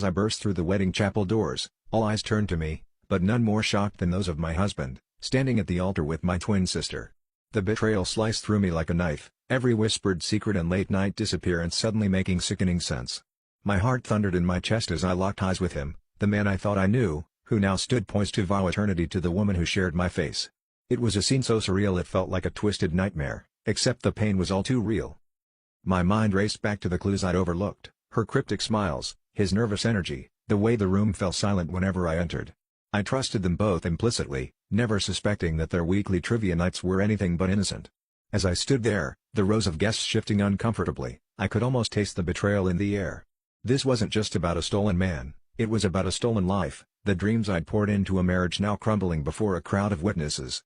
I burst through the wedding chapel doors, all eyes turned to me, but none more shocked than those of my husband, standing at the altar with my twin sister. The betrayal sliced through me like a knife, every whispered secret and late-night disappearance suddenly making sickening sense. My heart thundered in my chest as I locked eyes with him, the man I thought I knew, who now stood poised to vow eternity to the woman who shared my face. It was a scene so surreal it felt like a twisted nightmare, except the pain was all too real. My mind raced back to the clues I'd overlooked, her cryptic smiles, his nervous energy, the way the room fell silent whenever I entered. I trusted them both implicitly, never suspecting that their weekly trivia nights were anything but innocent. As I stood there, the rows of guests shifting uncomfortably, I could almost taste the betrayal in the air. This wasn't just about a stolen man, it was about a stolen life, the dreams I'd poured into a marriage now crumbling before a crowd of witnesses.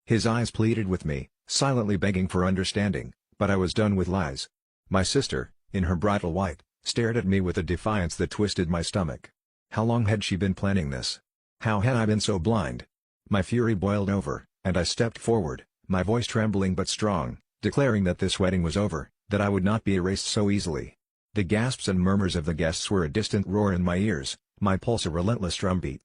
His eyes pleaded with me, silently begging for understanding, but I was done with lies. My sister, in her bridal white, stared at me with a defiance that twisted my stomach. How long had she been planning this? How had I been so blind? My fury boiled over, and I stepped forward, my voice trembling but strong, declaring that this wedding was over, that I would not be erased so easily. The gasps and murmurs of the guests were a distant roar in my ears, my pulse a relentless drumbeat.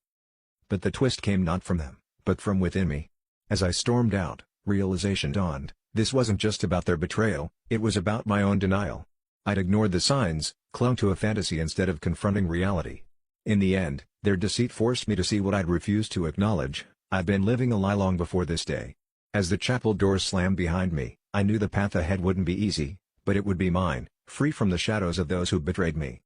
But the twist came not from them, but from within me. As I stormed out, realization dawned, this wasn't just about their betrayal, it was about my own denial. I'd ignored the signs, clung to a fantasy instead of confronting reality. In the end, their deceit forced me to see what I'd refused to acknowledge. I'd been living a lie long before this day. As the chapel doors slammed behind me, I knew the path ahead wouldn't be easy, but it would be mine, free from the shadows of those who betrayed me.